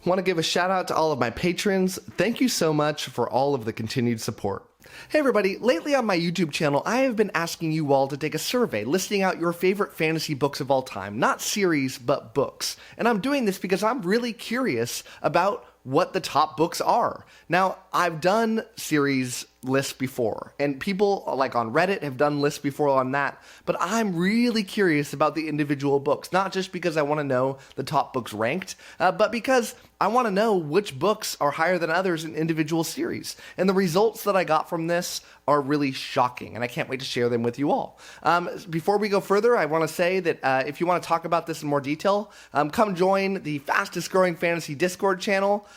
Want to give a shout out to all of my patrons. Thank you so much for all of the continued support. Hey everybody, lately on my YouTube channel, I have been asking you all to take a survey listing out your favorite fantasy books of all time. Not series, but books. And I'm doing this because I'm really curious about what the top books are. Now, I've done series lists before, and people like on Reddit have done lists before on that, but I'm really curious about the individual books, not just because I want to know the top books ranked, but because I want to know which books are higher than others in individual series. And the results that I got from this are really shocking, and I can't wait to share them with you all. Before we go further, I want to say that if you want to talk about this in more detail, come join the fastest growing fantasy Discord channel.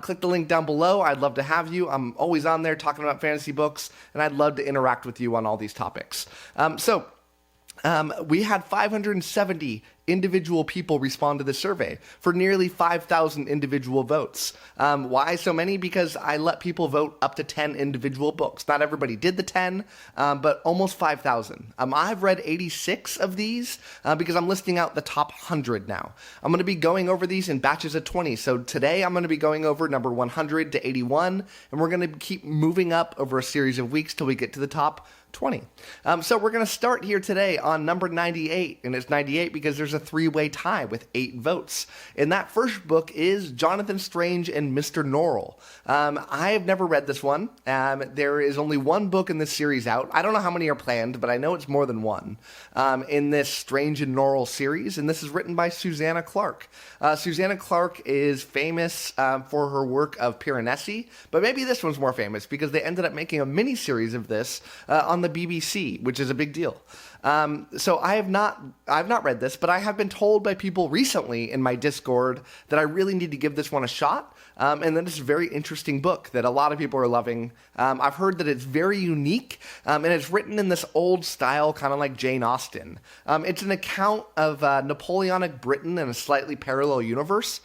Click the link down below. I'd love to have you. I'm always on there talking about fantasy books, and I'd love to interact with you on all these topics. We had 570 individual people respond to the survey for nearly 5,000 individual votes. Why so many? Because I let people vote up to 10 individual books. Not everybody did the 10, but almost 5,000. I've read 86 of these because I'm listing out the top 100 now. I'm going to be going over these in batches of 20. So today I'm going to be going over number 100 to 81, and we're going to keep moving up over a series of weeks till we get to the top 20. So we're going to start here today on number 98, and it's 98 because there's a three-way tie with 8 votes. And that first book is Jonathan Strange and Mr.Norrell. I have never read this one. There is only one book in this series out. I don't know how many are planned, but I know it's more than one in this Strange and Norrell series, and this is written by Susanna Clarke. Susanna Clarke is famous for her work of 𝐵𝗫𝗫𝐿, but maybe this one's more famous because they ended up making a mini-series of this on the BBC, which is a big deal. So I've not read this, but I have been told by people recently in my Discord that I really need to give this one a shot. And that it's a very interesting book that a lot of people are loving. I've heard that it's very unique, and it's written in this old style, kind of like Jane Austen. It's an account of Napoleonic Britain in a slightly parallel universe,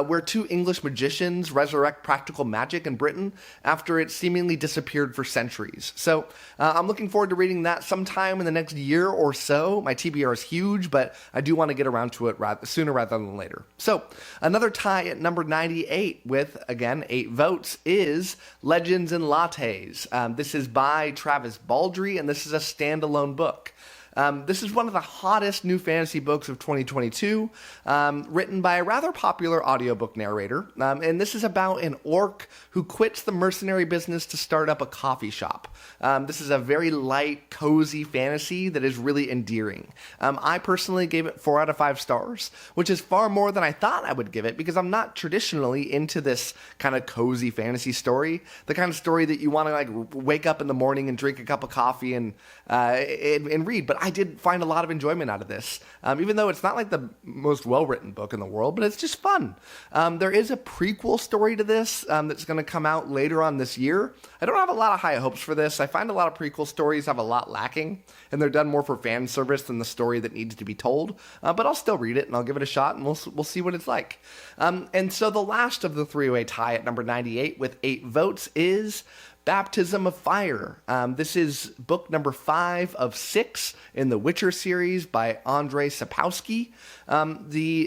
where 2 English magicians resurrect practical magic in Britain after it seemingly disappeared for centuries. So I'm looking forward to reading that sometime in the next year or so. My TBR is huge, but I do want to get around to it sooner rather than later. So another tie at number 98 with, again, 8 votes is Legends and Lattes. This is by 𝗟𝗶𝐿, and this is a standalone book. This is one of the hottest new fantasy books of 2022, written by a rather popular audiobook narrator, and this is about an orc who quits the mercenary business to start up a coffee shop. This is a very light, cozy fantasy that is really endearing. I personally gave it 4 out of 5 stars, which is far more than I thought I would give it because I'm not traditionally into this kind of cozy fantasy story, the kind of story that you want to like wake up in the morning and drink a cup of coffee and read. But I did find a lot of enjoyment out of this, even though it's not like the most well-written book in the world, but it's just fun. There is a prequel story to this that's going to come out later on this year. I don't have a lot of high hopes for this. I find a lot of prequel stories have a lot lacking, and they're done more for fan service than the story that needs to be told. But I'll still read it, and I'll give it a shot, and we'll see what it's like. And so the last of the three-way tie at number 98 with 8 votes is Baptism of Fire. This is book number 5 of 6 in the Witcher series by Andrzej Sapkowski.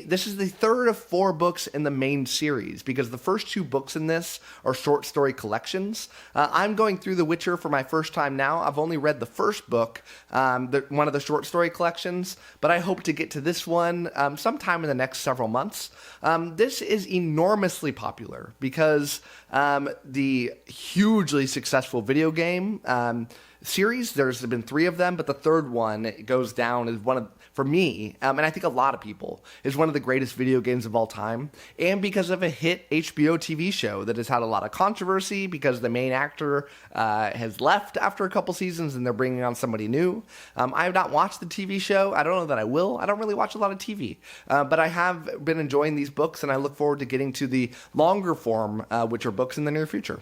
This is the third of 4 books in the main series because the first 2 books in this are short story collections. I'm going through The Witcher for my first time now. I've only read the first book, one of the short story collections, but I hope to get to this one sometime in the next several months. This is enormously popular because the hugely successful video game series, there's been 3 of them, but the third one goes down as one of, for me, and I think a lot of people, is one of the greatest video games of all time, and because of a hit HBO TV show that has had a lot of controversy because the main actor has left after a couple seasons and they're bringing on somebody new. I have not watched the TV show. I don't know that I will. I don't really watch a lot of TV, but I have been enjoying these books, and I look forward to getting to the longer form Witcher books in the near future.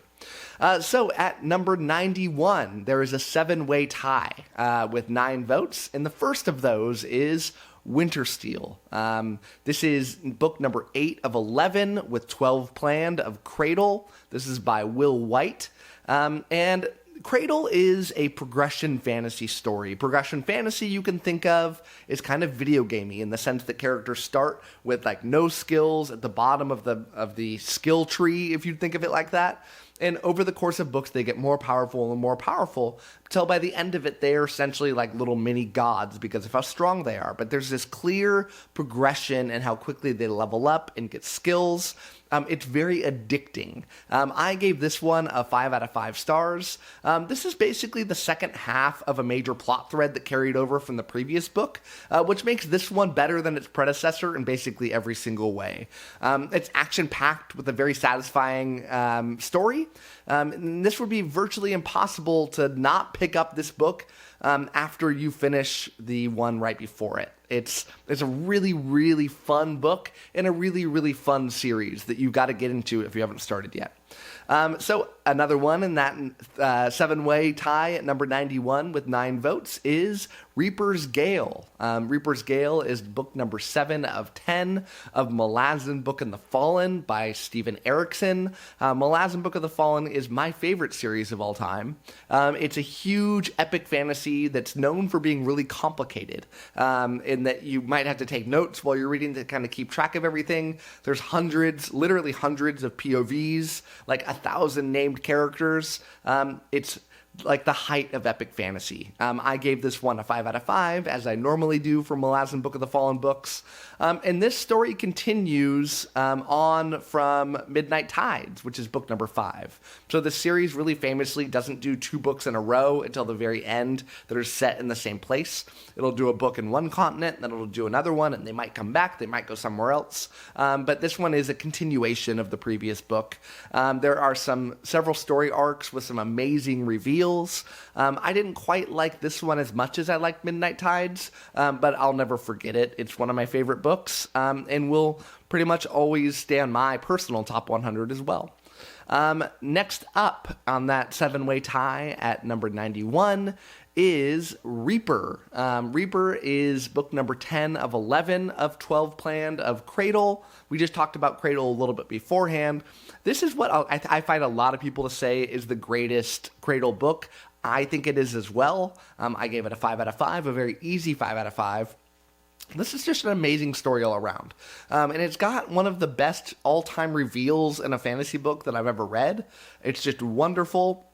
So at number 91, there is a 7-way tie with 9 votes, and the first of those is Wintersteel. This is book number 8 of 11 with 12 planned of Cradle. This is by Will White. And 𝐒𝐮𝐥 is a progression fantasy story. Progression fantasy you can think of is kind of video gamey in the sense that characters start with like no skills at the bottom of the skill tree, if you think of it like that. And over the course of books, they get more powerful and more powerful, till by the end of it, they are essentially like little mini gods because of how strong they are. But there's this clear progression in how quickly they level up and get skills. It's very addicting. I gave this one a 5 out of 5 stars. This is basically the second half of a major plot thread that carried over from the previous book, which makes this one better than its predecessor in basically every single way. It's action-packed with a very satisfying story. This would be virtually impossible to not pick up this book after you finish the one right before it. It's a really, really fun book and a really, really fun series that you've got to get into if you haven't started yet. So another one in that 7-way tie at number 91 with 9 votes is 𝐒𝐿𝐴𝐻. 𝐒𝐿𝐴𝐻 is book number 7 of 10 of 𝐒𝐿azin Book of the Fallen by Steven Erikson. 𝐒𝐿azin Book of the Fallen is my favorite series of all time. It's a huge epic fantasy that's known for being really complicated, in that you might have to take notes while you're reading to kind of keep track of everything. There's hundreds, literally hundreds of POVs, like 1,000 named characters. It's like the height of epic fantasy. I gave this one a 5 out of 5, as I normally do for 𝐒𝐿azin Book of the Fallen books. And this story continues on from Midnight Tides, which is book number 5. So the series really famously doesn't do 2 books in a row until the very end that are set in the same place. It'll do a book in one continent, then it'll do another one, and they might come back, they might go somewhere else. But this one is a continuation of the previous book. There are several story arcs with some amazing reveals. I didn't quite like this one as much as I liked Midnight Tides, but I'll never forget it. It's one of my favorite books, and will pretty much always stay on my personal top 100 as well. Next up on that 7-way tie at number 91 is 𝐒𝐿𝐴. 𝐒𝐿𝐴 is book number 10 of 11 of 12 planned of 𝐒𝐿. We just talked about 𝐒𝐿 a little bit beforehand. This is what I find a lot of people to say is the greatest 𝐒𝐿 book. I think it is as well. I gave it a 5 out of 5, a very easy 5 out of 5. This is just an amazing story all around. And it's got one of the best all-time reveals in a fantasy book that I've ever read. It's just wonderful.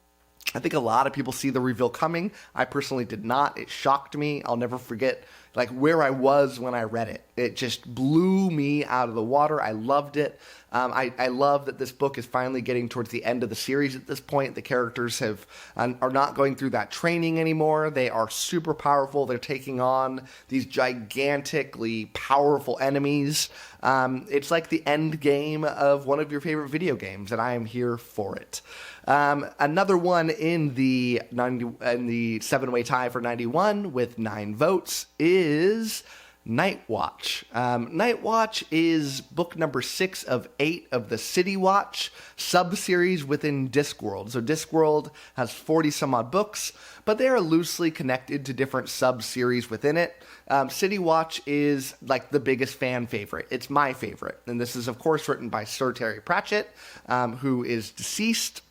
I think a lot of people see the reveal coming. I personally did not. It shocked me. I'll never forget like where I was when I read it. It just blew me out of the water. I loved it. I love that this book is finally getting towards the end of the series at this point. The characters are not going through that training anymore. They are super powerful. They're taking on these gigantically powerful enemies. It's like the end game of one of your favorite video games, and I am here for it. Another one in the 7-way tie for 91 with 9 votes is Nightwatch. Nightwatch is book number 6 of 8 of the City Watch sub-series within Discworld. So Discworld has 40 some odd books, but they are loosely connected to different sub-series within it. City Watch is like the biggest fan favorite. It's my favorite. And this is, of course, written by Sir Terry Pratchett, who is deceased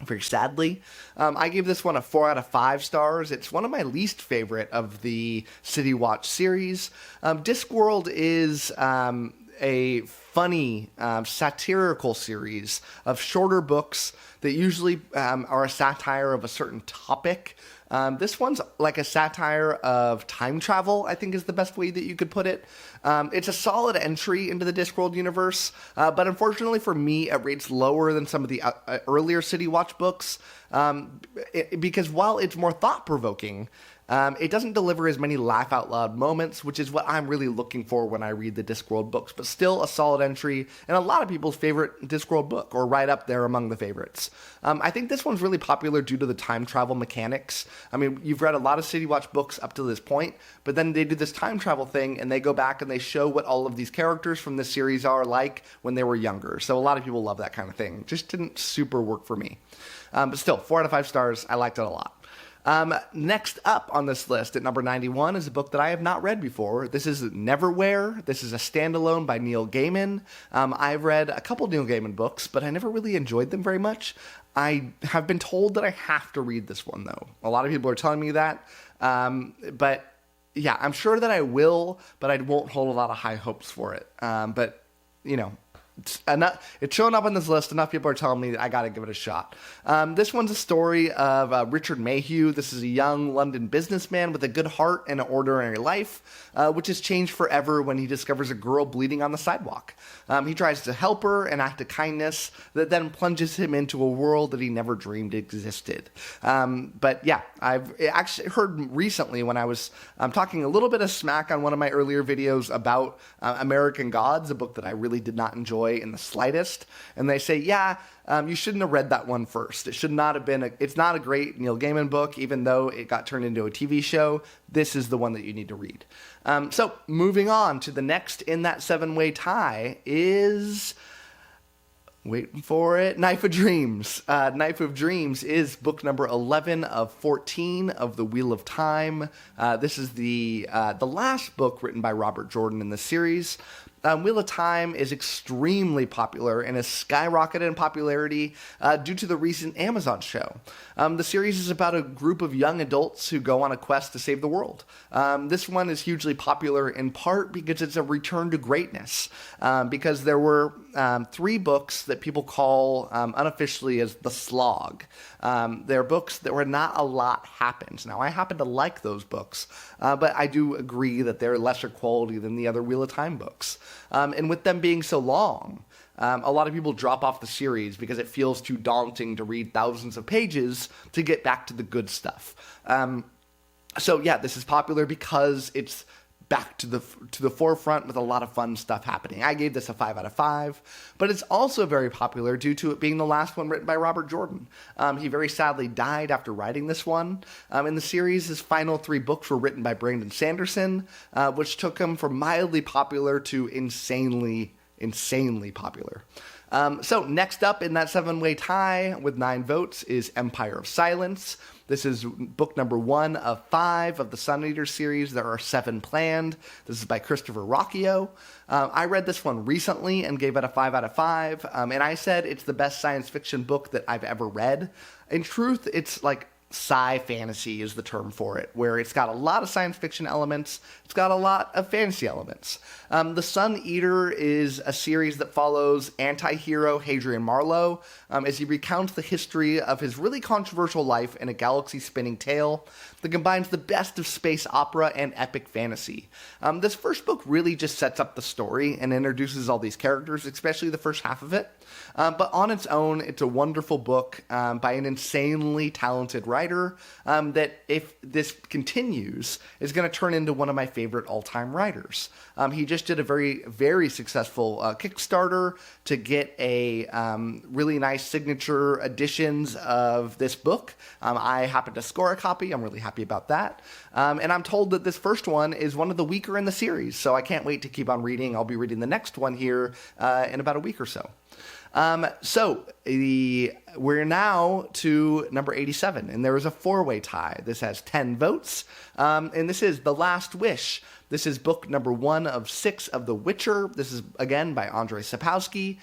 very sadly. I gave this one a 4 out of 5 stars. It's one of my least favorite of the City Watch series. Discworld is a funny, satirical series of shorter books that usually are a satire of a certain topic. This one's like a satire of time travel, I think is the best way that you could put it. It's a solid entry into the Discworld universe, but unfortunately for me, it rates lower than some of the earlier City Watch books, because while it's more thought-provoking, it doesn't deliver as many laugh-out-loud moments, which is what I'm really looking for when I read the Discworld books, but still a solid entry, and a lot of people's favorite Discworld book, or right up there among the favorites. I think this one's really popular due to the time travel mechanics. I mean, you've read a lot of City Watch books up to this point, but then they do this time travel thing, and they go back and they show what all of these characters from this series are like when they were younger. So a lot of people love that kind of thing. Just didn't super work for me. But still, 4 out of 5 stars. I liked it a lot. Next up on this list at number 91 is a book that I have not read before. This is Neverwhere. This is a standalone by Neil Gaiman. I've read a couple Neil Gaiman books, but I never really enjoyed them very much. I have been told that I have to read this one, though. A lot of people are telling me that. But yeah, I'm sure that I will, but I won't hold a lot of high hopes for it. But, you know, it's showing up on this list. Enough people are telling me that I got to give it a shot. This one's a story of Richard Mayhew. This is a young London businessman with a good heart and an ordinary life, which is changed forever when he discovers a girl bleeding on the sidewalk. He tries to help her, an act of kindness that then plunges him into a world that he never dreamed existed. But yeah, I've actually heard recently when I was talking a little bit of smack on one of my earlier videos about American Gods, a book that I really did not enjoy in the slightest, and they say, yeah, you shouldn't have read that one first. It should not have been it's not a great Neil Gaiman book, even though it got turned into a TV show. This is the one that you need to read. So moving on to the next in that 7-way tie is, waiting for it, Knife of Dreams. Knife of Dreams is book number 11 of 14 of the Wheel of Time. This is the last book written by Robert Jordan in the series. Wheel of Time is extremely popular and has skyrocketed in popularity due to the recent Amazon show. The series is about a group of young adults who go on a quest to save the world. This one is hugely popular in part because it's a return to greatness, because there were 3 books that people call unofficially as the slog. They're books that where not a lot happened. Now, I happen to like those books, but I do agree that they're lesser quality than the other Wheel of Time books. And with them being so long, a lot of people drop off the series because it feels too daunting to read thousands of pages to get back to the good stuff. So yeah, this is popular because it's back to the forefront with a lot of fun stuff happening. I gave this a 5 out of 5, but it's also very popular due to it being the last one written by Robert Jordan. He very sadly died after writing this one. In the series, his final 3 books were written by Brandon Sanderson, which took him from mildly popular to insanely popular. So next up in that 7-way tie with 9 votes is Empire of Silence. This is book number 1 of 5 of the Sun Eater series. There are 7 planned. This is by Christopher Ruocchio. I read this one recently and gave it a 5 out of 5. And I said it's the best science fiction book that I've ever read. In truth, it's like sci fantasy is the term for it, where it's got a lot of science fiction elements, it's got a lot of fantasy elements. The Sun Eater is a series that follows anti-hero Hadrian Marlowe as he recounts the history of his really controversial life in a galaxy-spinning tale that combines the best of space opera and epic fantasy. This first book really just sets up the story and introduces all these characters, especially the first half of it. But on its own, it's a wonderful book by an insanely talented writer that, if this continues, is going to turn into one of my favorite all-time writers. He just did a very, very successful Kickstarter to get a really nice signature editions of this book. I happened to score a copy. I'm really happy about that. And I'm told that this first one is one of the weaker in the series, so I can't wait to keep on reading. I'll be reading the next one here in about a week or so. We're now to number 87, and there is a 4-way tie. This has 10 votes, and this is The Last Wish. This is book number 1 of 6 of The Witcher. This is, again, by 𝗂𝗂 𝐒𝐿𝐴𝐵𝐿𝐴,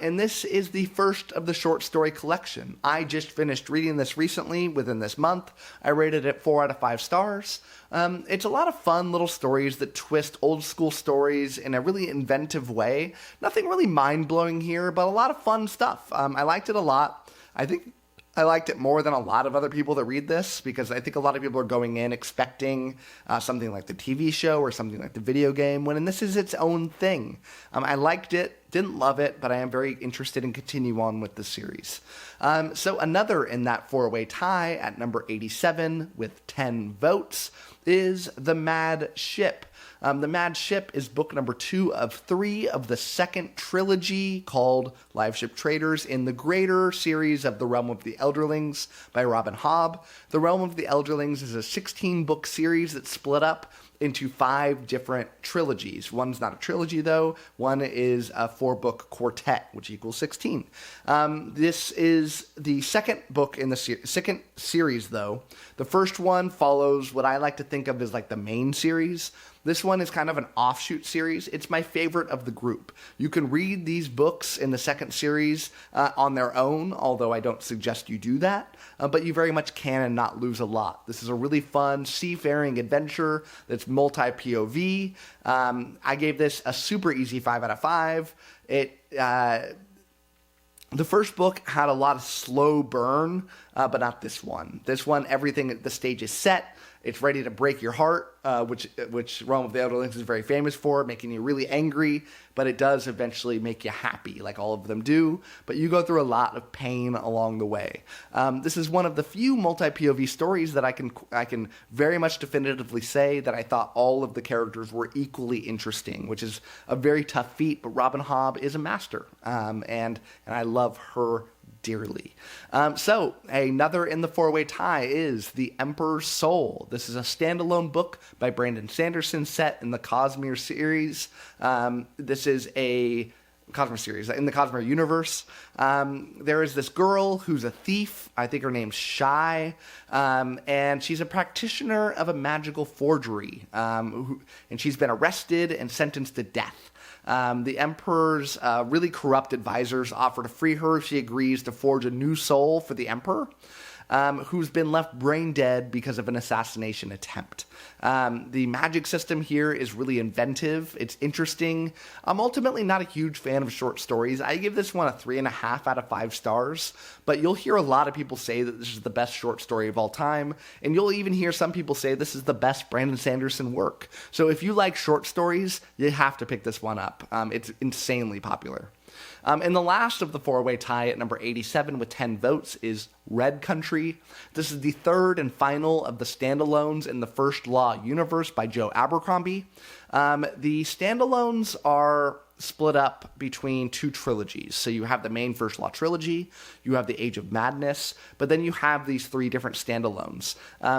and this is the first of the short story collection. I just finished reading this recently, within this month. I rated it 4 out of 5 stars. It's a lot of fun little stories that twist old school stories in a really inventive way. Nothing really mind-blowing here, but a lot of fun stuff. I liked it a lot. I think I liked it more than a lot of other people that read this, because I think a lot of people are going in expecting something like the TV show or something like the video game, when this is its own thing. I liked it, didn't love it, but I am very interested in continue on with the series. So another in that 4-way tie at number 87 with 10 votes is The Mad Ship. The Mad Ship is book number 2 of 3 of the second trilogy called Live Ship Traders in the greater series of The Realm of the Elderlings by Robin Hobb. The Realm of the Elderlings is a 16-book series that's split up into 5 different trilogies. One's not a trilogy, though. One is a 4-book quartet, which equals 16. This is the second book in the second series, though. The first one follows what I like to think of as like the main series. This one is kind of an offshoot series. It's my favorite of the group. You can read these books in the second series on their own, although I don't suggest you do that, but you very much can and not lose a lot. This is a really fun seafaring adventure that's multi-POV. I gave this a super easy 5 out of 5. The first book had a lot of slow burn, but not this one. This one, everything, the stage is set. It's ready to break your heart, which Realm of the Elder Links is very famous for, making you really angry, but it does eventually make you happy, like all of them do. But you go through a lot of pain along the way. This is one of the few multi-POV stories that I can very much definitively say that I thought all of the characters were equally interesting, which is a very tough feat, but Robin Hobb is a master, and I love her dearly. So another in the 4-way tie is The Emperor's Soul. This is a standalone book by Brandon Sanderson set in the _𝐒𝐮𝐲 series. This is a _𝐒𝐮𝐲 series. In the _𝐒⁻ universe, there is this girl who's a thief. I think her name's Shy, and she's a practitioner of a magical forgery, and she's been arrested and sentenced to death. The Emperor's really corrupt advisors offer to free her if she agrees to forge a new soul for the Emperor, who's been left brain dead because of an assassination attempt. The magic system here is really inventive. It's interesting. I'm ultimately not a huge fan of short stories. I give this one a 3.5 out of 5 stars, but you'll hear a lot of people say that this is the best short story of all time, and you'll even hear some people say this is the best Brandon Sanderson work. So if you like short stories, you have to pick this one up. It's insanely popular. And the last of the 4-way tie at number 87 with 10 votes is Red Country. This is the third and final of the standalones in the First Law universe by Joe Abercrombie. The standalones are split up between 2 trilogies. So you have the main First Law trilogy, you have the Age of Madness, but then you have these 3 different standalones.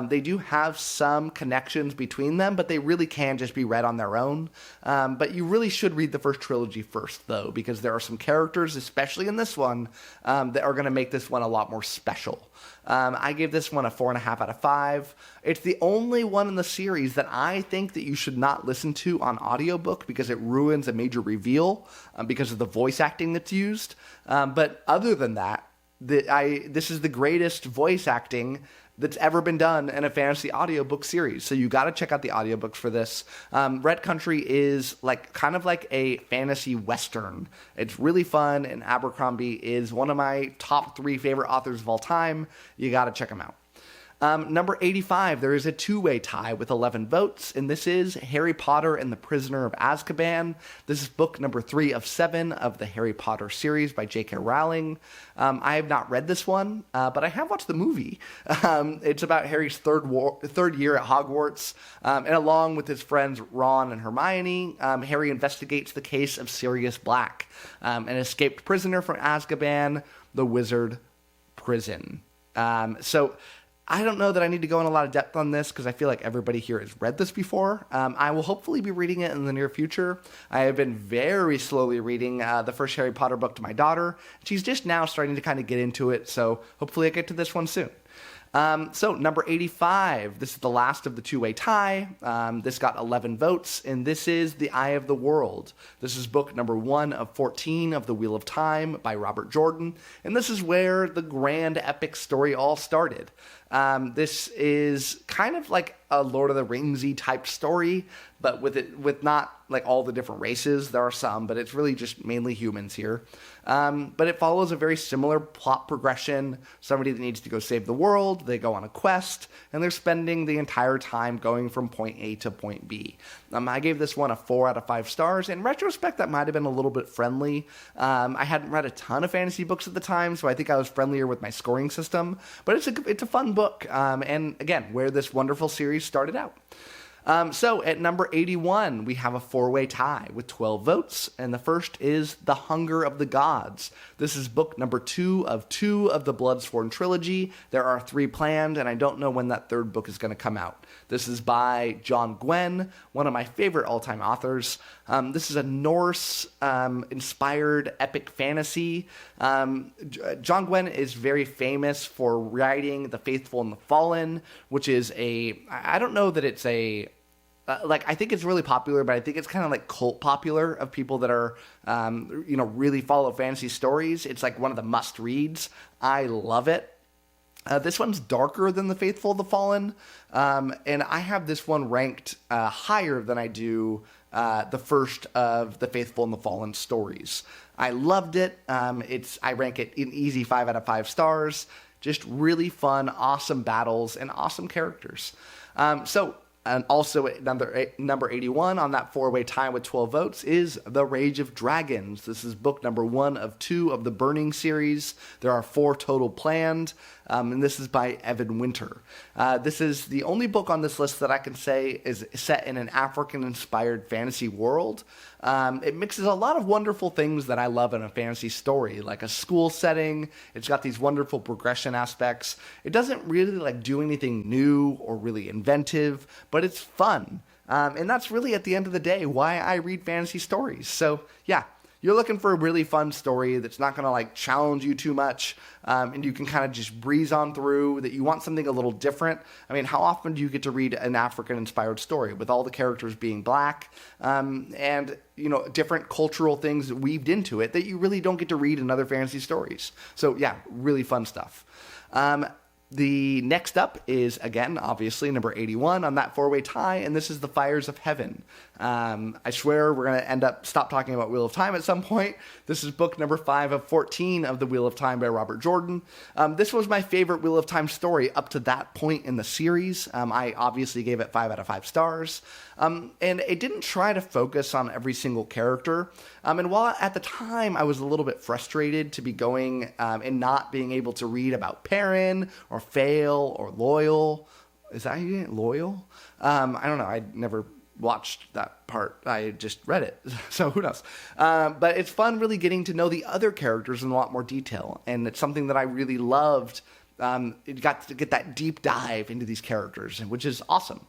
They do have some connections between them, but they really can just be read on their own. But you really should read the first trilogy first, though, because there are some characters, especially in this one, that are going to make this one a lot more special. I gave this one a 4.5 out of 5. It's the only one in the series that I think that you should not listen to on audiobook because it ruins a major reveal because of the voice acting that's used. But other than that, this is the greatest voice acting that's ever been done in a fantasy audiobook series. So you got to check out the audiobooks for this. Red Country is kind of like a fantasy western. It's really fun, and Abercrombie is one of my top 3 favorite authors of all time. You got to check him out. Number 85, there is a 2-way tie with 11 votes, and this is Harry Potter and the Prisoner of Azkaban. This is book number 3 of 7 of the Harry Potter series by J.K. Rowling. I have not read this one, but I have watched the movie. It's about Harry's third year at Hogwarts, and along with his friends Ron and Hermione, Harry investigates the case of Sirius Black, an escaped prisoner from Azkaban, the wizard prison. So I don't know that I need to go in a lot of depth on this because I feel like everybody here has read this before. I will hopefully be reading it in the near future. I have been very slowly reading the first Harry Potter book to my daughter. She's just now starting to kind of get into it, so hopefully I get to this one soon. So number 85, this is the last of the 2-way tie. This got 11 votes, and this is The Eye of the World. This is book number 1 of 14 of The Wheel of Time by Robert Jordan, and this is where the grand epic story all started. This is kind of like a Lord of the Ringsy type story, but with not like all the different races. There are some, but it's really just mainly humans here. But it follows a very similar plot progression. Somebody that needs to go save the world, they go on a quest, and they're spending the entire time going from point A to point B. I gave this one a 4 out of 5 stars. In retrospect, that might have been a little bit friendly. I hadn't read a ton of fantasy books at the time, so I think I was friendlier with my scoring system. But it's a fun book, and again, where this wonderful series started out. So at number 81, we have a four-way tie with 12 votes, and the first is The Hunger of the Gods. This is book number 2 of the Bloodsworn trilogy. There are 3 planned, and I don't know when that third book is going to come out. This is by John Gwynne, one of my favorite all-time authors. This is a Norse-inspired epic fantasy. John Gwynne is very famous for writing The Faithful and the Fallen, which is I don't know that it's I think it's really popular, but I think it's kind of like cult popular of people that are, really follow fantasy stories. It's like one of the must reads. I love it. This one's darker than The Faithful and the Fallen, and I have this one ranked higher than I do the first of the Faithful and the Fallen stories. I loved it. I rank it an easy 5 out of 5 stars. Just really fun, awesome battles, and awesome characters. And also at number 81 on that four-way tie with 12 votes is The Rage of Dragons. This is book number 1 of 2 of the Burning series. There are 4 total planned, and this is by Evan Winter. This is the only book on this list that I can say is set in an African-inspired fantasy world. It mixes a lot of wonderful things that I love in a fantasy story, like a school setting. It's got these wonderful progression aspects. It doesn't really do anything new or really inventive, but it's fun. And that's really, at the end of the day, why I read fantasy stories. So, yeah, you're looking for a really fun story that's not going to challenge you too much, and you can kind of just breeze on through, that you want something a little different. I mean, how often do you get to read an African-inspired story with all the characters being black, and, different cultural things weaved into it that you really don't get to read in other fantasy stories? So, yeah, really fun stuff. The next up is, again, obviously, number 81 on that four-way tie, and this is The Fires of Heaven. I swear we're going to stop talking about Wheel of Time at some point. This is book number 5 of 14 of The Wheel of Time by Robert Jordan. This was my favorite Wheel of Time story up to that point in the series. I obviously gave it 5 out of 5 stars. And it didn't try to focus on every single character. And while at the time I was a little bit frustrated to be going and not being able to read about Perrin or Fail or Loyal. Is that how you get it? Loyal? I don't know. I never watched that part. I just read it. So who knows? But it's fun really getting to know the other characters in a lot more detail. And it's something that I really loved. It got to get that deep dive into these characters, which is awesome.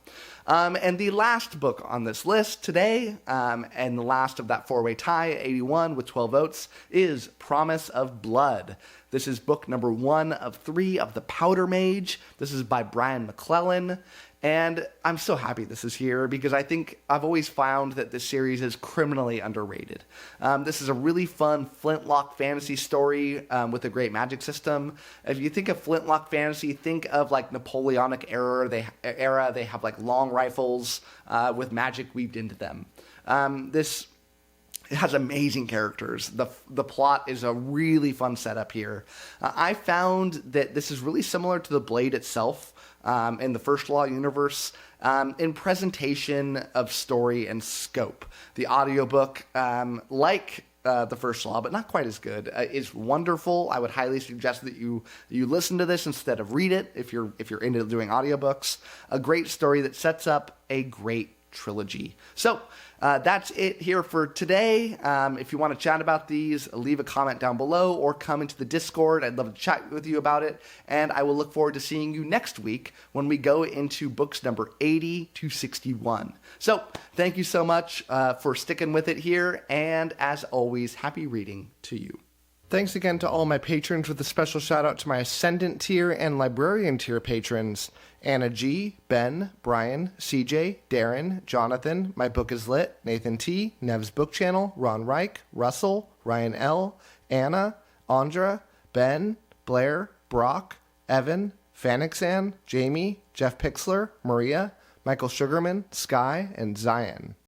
And the last book on this list today, and the last of that four-way tie, 81 with 12 votes, is Promise of Blood. This is book number 1 of 3 of the Powder Mage. This is by Brian McClellan. And I'm so happy this is here because I think I've always found that this series is criminally underrated. This is a really fun flintlock fantasy story with a great magic system. If you think of flintlock fantasy, think of Napoleonic era. They have long rifles with magic weaved into them. It has amazing characters. The plot is a really fun setup here. I found that this is really similar to The Blade itself in the First Law universe in presentation of story and scope. The audiobook, the First Law, but not quite as good, is wonderful. I would highly suggest that you listen to this instead of read it if you're into doing audiobooks. A great story that sets up a great trilogy. So that's it here for today. If you want to chat about these, leave a comment down below or come into the Discord. I'd love to chat with you about it. And I will look forward to seeing you next week when we go into books number 80 to 61. So thank you so much for sticking with it here. And as always, happy reading to you. Thanks again to all my patrons, with a special shout out to my Ascendant tier and Librarian tier patrons: Anna G, Ben, Brian, CJ, Darren, Jonathan, My Book is Lit, Nathan T, Nev's Book Channel, Ron Reich, Russell, Ryan L, Anna, Andra, Ben, Blair, Brock, Evan, Fanixan, Jamie, Jeff Pixler, Maria, Michael Sugarman, Sky, and Zion.